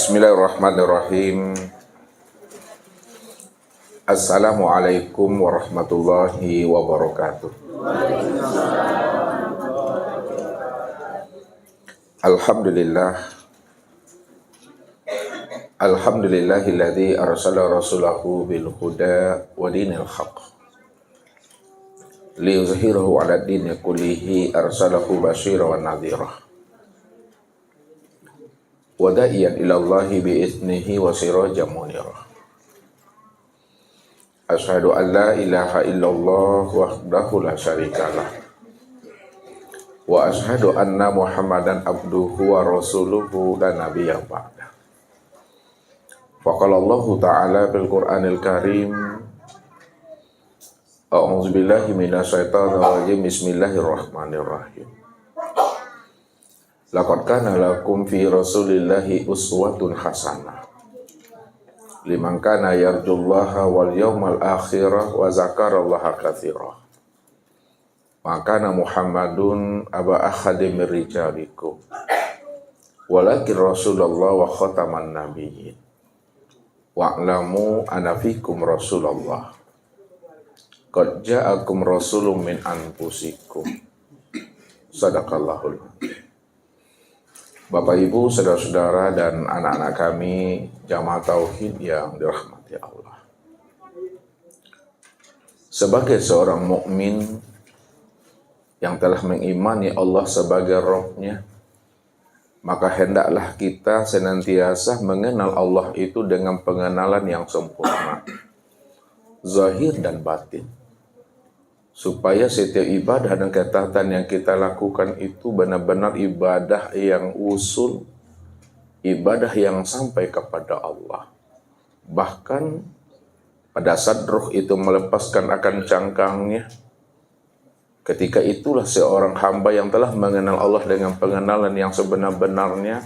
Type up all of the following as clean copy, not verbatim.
Bismillahirrahmanirrahim. Assalamualaikum warahmatullahi wabarakatuh. Alhamdulillah. Alhamdulillahilladzi arsala rasulahu bil huda wa dinil haqq liyuzhirahu 'ala dini kullihi arsalahu basyira wa nadhira wa da'iyan ilallahi bi'iznihi wa sirajan munira. Asyhadu an la ilaha illallah wahdahu la syarikalah wa asyhadu anna Muhammadan abduhu wa rasuluhu la nabiyya ba'da. Faqala Allah Ta'ala bil Qur'anil Karim, A'udzu billahi minasyaitonir rajim. Bismillahirrahmanirrahim. Laqad kana lakum fi Rasulillahi uswatun hasanah liman kana yarjullaha wal yawmal akhirah wa zakarallaha katsira. Maka Muhammadun aba ahadim min rijalikum walakin Rasulullah wa khataman nabiyyin wa'lamu anna fikum Rasulullah qad ja'akum rasulun min anfusikum. Sadaqallahul adzim. Bapak Ibu, saudara-saudara dan anak-anak kami jamaah tauhid yang dirahmati Allah. Sebagai seorang mukmin yang telah mengimani Allah sebagai Rabb-Nya, maka hendaklah kita senantiasa mengenal Allah itu dengan pengenalan yang sempurna, zahir dan batin, supaya setiap ibadah dan ketaatan yang kita lakukan itu benar-benar ibadah yang usul, ibadah yang sampai kepada Allah. Bahkan pada saat ruh itu melepaskan akan cangkangnya, ketika itulah seorang hamba yang telah mengenal Allah dengan pengenalan yang sebenar-benarnya,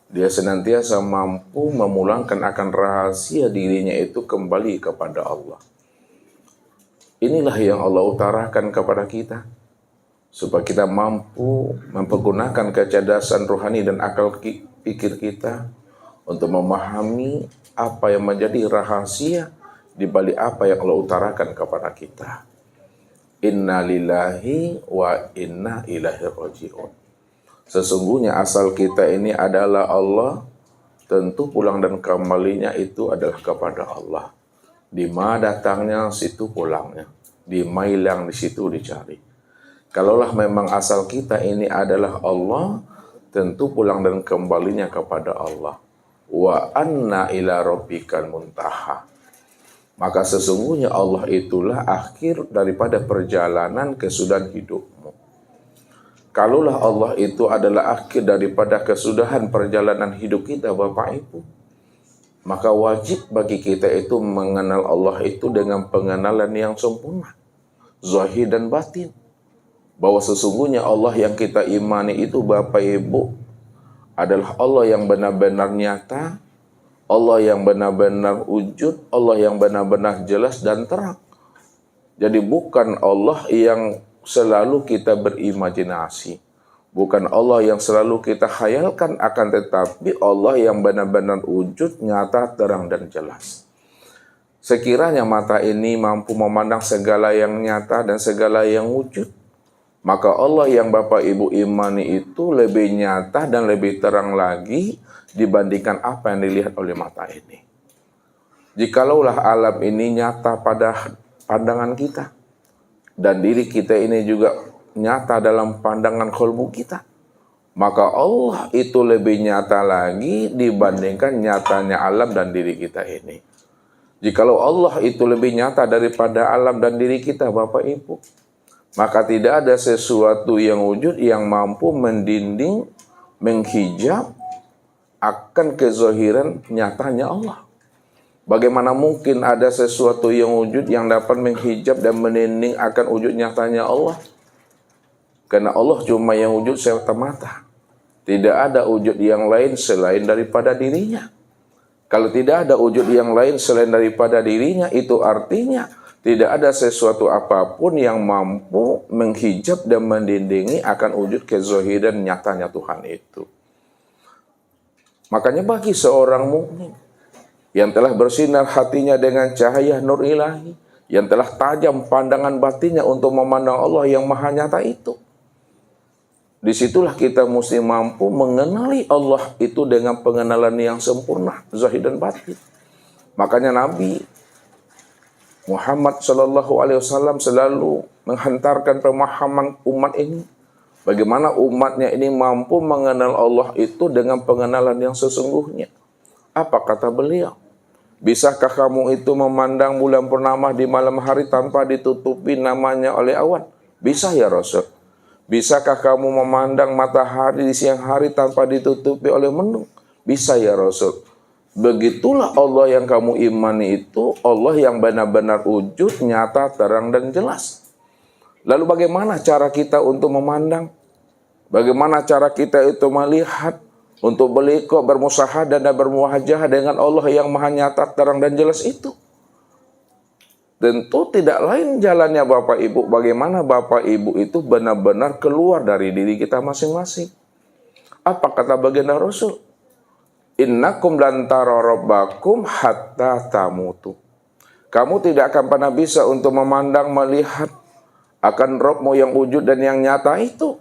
dia senantiasa mampu memulangkan akan rahasia dirinya itu kembali kepada Allah. Inilah yang Allah utarakan kepada kita, supaya kita mampu mempergunakan kecerdasan rohani dan akal pikir kita untuk memahami apa yang menjadi rahasia di balik apa yang Allah utarakan kepada kita. Inna lillahi wa inna ilaihi raji'un. Sesungguhnya asal kita ini adalah Allah, tentu pulang dan kembalinya itu adalah kepada Allah. Di mana datangnya, situ pulangnya. Di mana hilang, di situ dicari. Kalaulah memang asal kita ini adalah Allah, tentu pulang dan kembalinya kepada Allah. Wa anna ila rabbikal muntaha. Maka sesungguhnya Allah itulah akhir daripada perjalanan kesudahan hidupmu. Kalaulah Allah itu adalah akhir daripada kesudahan perjalanan hidup kita, Bapak Ibu, maka wajib bagi kita itu mengenal Allah itu dengan pengenalan yang sempurna, zahir dan batin. Bahwa sesungguhnya Allah yang kita imani itu, Bapak Ibu, adalah Allah yang benar-benar nyata, Allah yang benar-benar wujud, Allah yang benar-benar jelas dan terang. Jadi bukan Allah yang selalu kita berimajinasi, bukan Allah yang selalu kita khayalkan, akan tetapi Allah yang benar-benar wujud, nyata, terang dan jelas. Sekiranya mata ini mampu memandang segala yang nyata dan segala yang wujud, maka Allah yang Bapak Ibu imani itu lebih nyata dan lebih terang lagi dibandingkan apa yang dilihat oleh mata ini. Jikalaulah alam ini nyata pada pandangan kita, dan diri kita ini juga nyata dalam pandangan kolbu kita, maka Allah itu lebih nyata lagi dibandingkan nyatanya alam dan diri kita ini. Jikalau Allah itu lebih nyata daripada alam dan diri kita, Bapak Ibu, maka tidak ada sesuatu yang wujud yang mampu mendinding, menghijab akan kezahiran nyatanya Allah. Bagaimana mungkin ada sesuatu yang wujud yang dapat menghijab dan meninding akan wujud nyatanya Allah? Karena Allah cuma yang wujud semata-mata. Tidak ada wujud yang lain selain daripada dirinya. Kalau tidak ada wujud yang lain selain daripada dirinya, itu artinya tidak ada sesuatu apapun yang mampu menghijab dan mendindingi akan wujud kezahiran nyatanya Tuhan itu. Makanya bagi seorang mukmin yang telah bersinar hatinya dengan cahaya nur ilahi, yang telah tajam pandangan batinnya untuk memandang Allah yang maha nyata itu, disitulah kita mesti mampu mengenali Allah itu dengan pengenalan yang sempurna, zahir dan batin. Makanya Nabi Muhammad SAW selalu menghantarkan pemahaman umat ini, bagaimana umatnya ini mampu mengenal Allah itu dengan pengenalan yang sesungguhnya. Apa kata beliau? Bisakah kamu itu memandang bulan purnama di malam hari tanpa ditutupi namanya oleh awan? Bisa ya Rasul. Bisakah kamu memandang matahari di siang hari tanpa ditutupi oleh mendung? Bisa ya Rasul. Begitulah Allah yang kamu imani itu, Allah yang benar-benar wujud, nyata, terang, dan jelas. Lalu bagaimana cara kita untuk memandang? Bagaimana cara kita itu melihat, untuk berliqa, bermusahadah dan bermuwajahah dengan Allah yang maha nyata, terang, dan jelas itu? Tentu tidak lain jalannya Bapak Ibu, bagaimana Bapak Ibu itu benar-benar keluar dari diri kita masing-masing. Apa kata baginda Rasul? Innakum lan tara rabbakum hatta tamutu. Kamu tidak akan pernah bisa untuk memandang, melihat akan Rabbmu yang wujud dan yang nyata itu.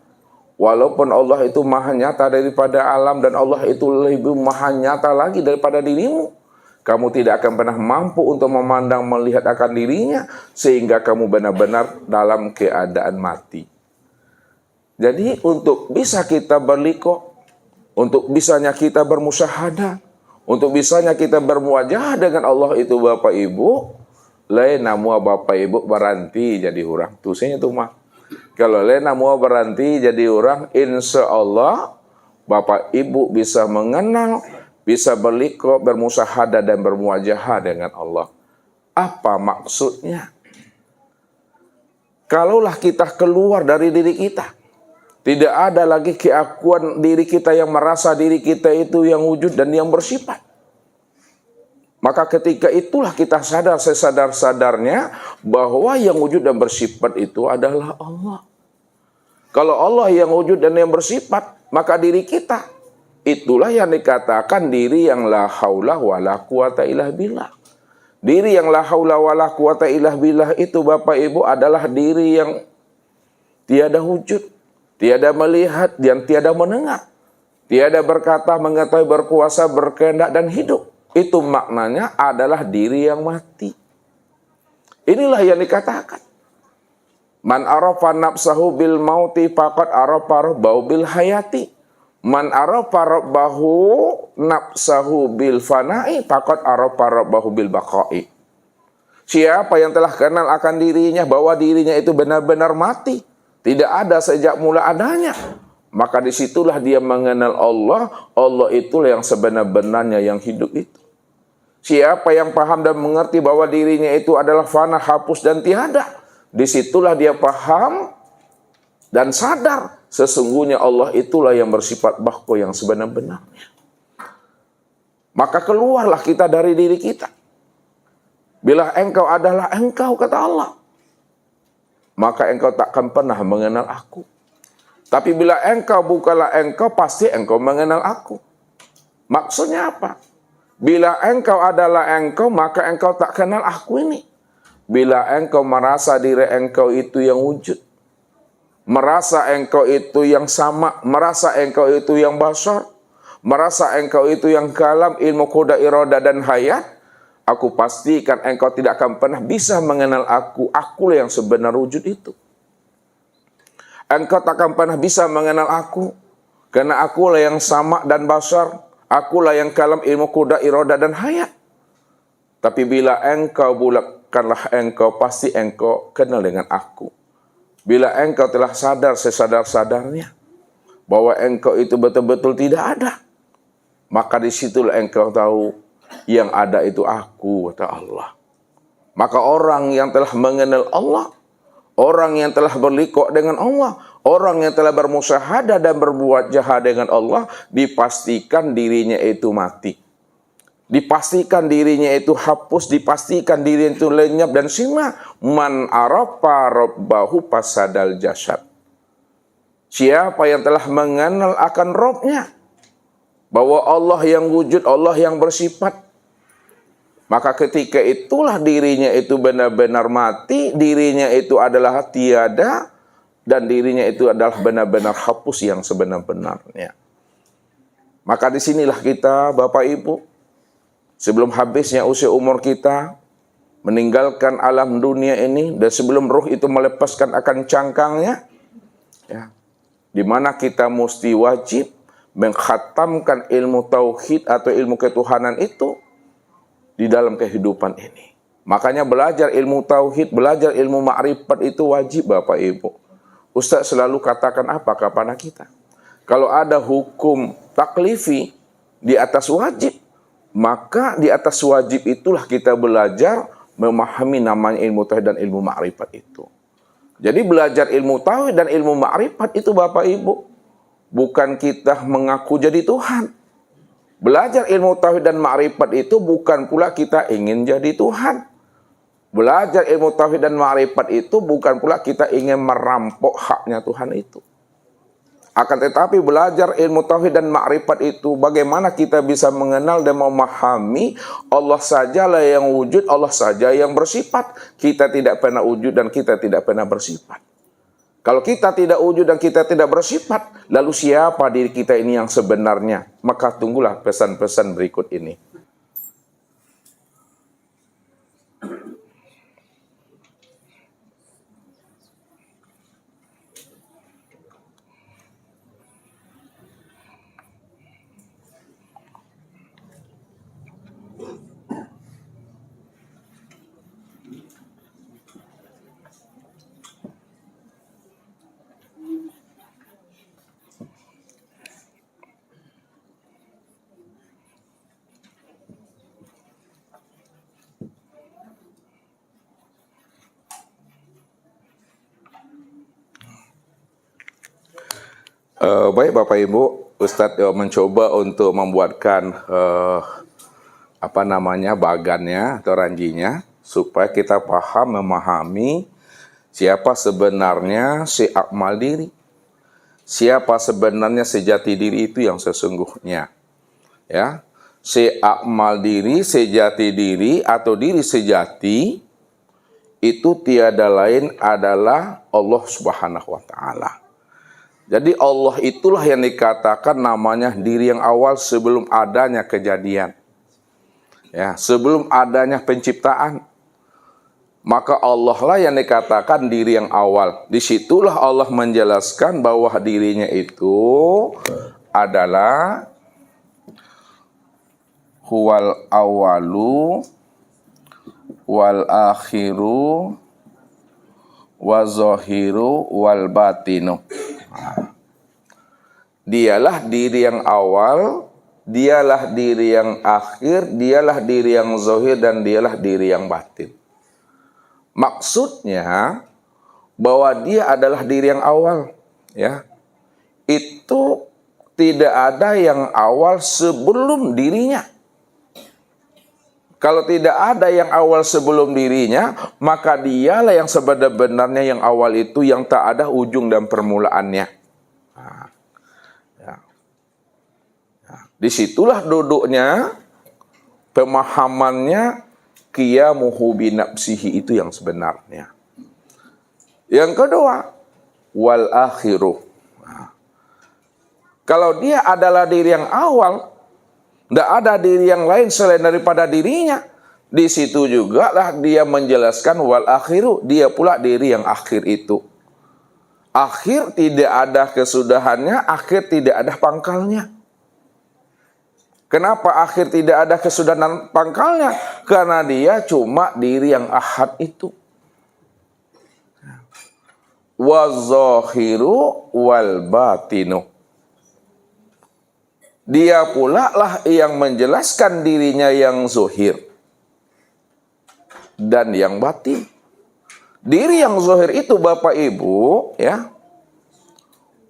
Walaupun Allah itu maha nyata daripada alam dan Allah itu lebih maha nyata lagi daripada dirimu, kamu tidak akan pernah mampu untuk memandang, melihat akan dirinya, sehingga kamu benar-benar dalam keadaan mati. Jadi untuk bisa kita berliqa, untuk bisanya kita bermusyahadah, untuk bisanya kita bermuwajahah dengan Allah itu Bapak Ibu, lain namua Bapak Ibu berhenti jadi orang. Tusanya itu mah. Kalau lain namua berhenti jadi orang, insya Allah Bapak Ibu bisa mengenal, bisa berliqa, bermusyahadah dan bermuwajahah dengan Allah. Apa maksudnya? Kalaulah kita keluar dari diri kita, tidak ada lagi keakuan diri kita yang merasa diri kita itu yang wujud dan yang bersifat. Maka ketika itulah kita sadar sesadar-sadarnya bahwa yang wujud dan bersifat itu adalah Allah. Kalau Allah yang wujud dan yang bersifat, maka diri kita itulah yang dikatakan diri yang la haula wala quwata illa billah. Diri yang la haula wala quwata illa billah itu Bapak Ibu adalah diri yang tiada wujud, tiada melihat, dan tiada mendengar, tiada berkata, mengetahui, berkuasa, berkehendak, dan hidup. Itu maknanya adalah diri yang mati. Inilah yang dikatakan. Man arafa nafsahu bil mauti faqad arafa rabbahu bil hayati. Man arafa rabbahu nafsahu bil fana'i faqad arafa rabbahu bil baqa'i. Siapa yang telah kenal akan dirinya bahwa dirinya itu benar-benar mati, tidak ada sejak mula adanya, maka disitulah dia mengenal Allah. Allah itulah yang sebenar-benarnya yang hidup itu. Siapa yang paham dan mengerti bahwa dirinya itu adalah fana, hapus, dan tiada, disitulah dia paham dan sadar sesungguhnya Allah itulah yang bersifat baqa yang sebenar-benarnya. Maka keluarlah kita dari diri kita. Bila engkau adalah engkau, kata Allah, maka engkau takkan pernah mengenal aku. Tapi bila engkau bukanlah engkau, pasti engkau mengenal aku. Maksudnya apa? Bila engkau adalah engkau, maka engkau tak kenal aku ini. Bila engkau merasa diri engkau itu yang wujud, merasa engkau itu yang sama, merasa engkau itu yang basar, merasa engkau itu yang kalam, ilmu, kuda, iroda, dan hayat, aku pastikan engkau tidak akan pernah bisa mengenal aku. Akulah yang sebenar wujud itu. Engkau tak akan pernah bisa mengenal aku, karena akulah yang sama dan basar, akulah yang kalam, ilmu, kuda, iroda, dan hayat. Tapi bila engkau bulatkanlah engkau, pasti engkau kenal dengan aku. Bila engkau telah sadar sesadar-sadarnya bahwa engkau itu betul-betul tidak ada, maka disitulah engkau tahu yang ada itu aku, kata Allah. Maka orang yang telah mengenal Allah, orang yang telah berliqa dengan Allah, orang yang telah bermusyahadah dan bermuwajahah dengan Allah, dipastikan dirinya itu mati. Dipastikan dirinya itu hapus, dipastikan dirinya itu lenyap dan sirna. Man arafa rabbahu fasadal jasad. Siapa yang telah mengenal akan Rabbnya, bahwa Allah yang wujud, Allah yang bersifat. Maka ketika itulah dirinya itu benar-benar mati, dirinya itu adalah tiada, dan dirinya itu adalah benar-benar hapus yang sebenar-benarnya. Maka disinilah kita, Bapak Ibu, sebelum habisnya usia umur kita, meninggalkan alam dunia ini, dan sebelum ruh itu melepaskan akan cangkangnya, ya, di mana kita mesti wajib mengkhatamkan ilmu tauhid atau ilmu ketuhanan itu di dalam kehidupan ini. Makanya belajar ilmu tauhid, belajar ilmu ma'rifat itu wajib, Bapak Ibu. Ustaz selalu katakan apa kepada kita? Kalau ada hukum taklifi di atas wajib, maka di atas wajib itulah kita belajar memahami namanya ilmu tauhid dan ilmu ma'rifat itu. Jadi belajar ilmu tauhid dan ilmu ma'rifat itu, Bapak Ibu, bukan kita mengaku jadi Tuhan. Belajar ilmu tauhid dan ma'rifat itu bukan pula kita ingin jadi Tuhan. Belajar ilmu tauhid dan ma'rifat itu bukan pula kita ingin merampok haknya Tuhan itu. Akan tetapi belajar ilmu tauhid dan ma'rifat itu bagaimana kita bisa mengenal dan memahami Allah sajalah yang wujud, Allah saja yang bersifat. Kita tidak pernah wujud dan kita tidak pernah bersifat. Kalau kita tidak wujud dan kita tidak bersifat, lalu siapa diri kita ini yang sebenarnya? Maka tunggulah pesan-pesan berikut ini. Baik Bapak Ibu, Ustadz mencoba untuk membuatkan bagannya atau ranjinya supaya kita paham memahami siapa sebenarnya si akmal diri, siapa sebenarnya sejati diri itu yang sesungguhnya. Ya, si akmal diri, sejati diri atau diri sejati itu tiada lain adalah Allah Subhanahu wa Ta'ala. Jadi Allah itulah yang dikatakan namanya diri yang awal sebelum adanya kejadian. Ya, sebelum adanya penciptaan. Maka Allah lah yang dikatakan diri yang awal. Disitulah Allah menjelaskan bahwa dirinya itu adalah huwal awalu wal akhiru wa zahiru wal batinu. Dialah diri yang awal, dialah diri yang akhir, dialah diri yang zahir, dan dialah diri yang batin. Maksudnya bahwa dia adalah diri yang awal, ya. Itu tidak ada yang awal sebelum dirinya. Kalau tidak ada yang awal sebelum dirinya, maka dialah yang sebenarnya yang awal itu, yang tak ada ujung dan permulaannya. Nah, ya. Nah, disitulah duduknya, pemahamannya, qiyamuhu binafsihi itu yang sebenarnya. Yang kedua, wal akhiru. Nah, kalau dia adalah diri yang awal, tidak ada diri yang lain selain daripada dirinya. Di situ juga lah dia menjelaskan wal akhiru, dia pula diri yang akhir itu. Akhir tidak ada kesudahannya, akhir tidak ada pangkalnya. Kenapa akhir tidak ada kesudahan pangkalnya? Karena dia cuma diri yang ahad itu. Wa zahiru wal batinu. Dia pula lah yang menjelaskan dirinya yang zahir dan yang batin. Diri yang zahir itu Bapak Ibu, ya,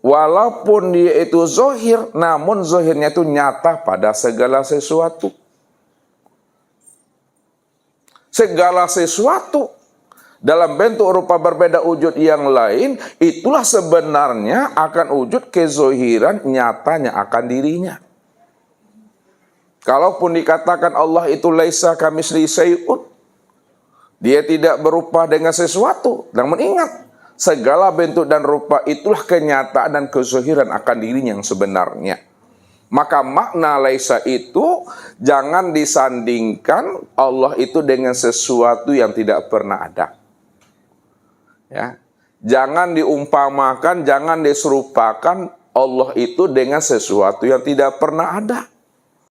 walaupun dia itu zahir, namun zahirnya itu nyata pada segala sesuatu. Segala sesuatu dalam bentuk rupa berbeda wujud yang lain, itulah sebenarnya akan wujud kezohiran nyatanya akan dirinya. Kalaupun dikatakan Allah itu laisa kamitslihi syai'un, dia tidak berupa dengan sesuatu. Namun ingat, segala bentuk dan rupa itulah kenyataan dan kezahiran akan dirinya yang sebenarnya. Maka makna laisa itu jangan disandingkan Allah itu dengan sesuatu yang tidak pernah ada. Ya. Jangan diumpamakan, jangan diserupakan Allah itu dengan sesuatu yang tidak pernah ada.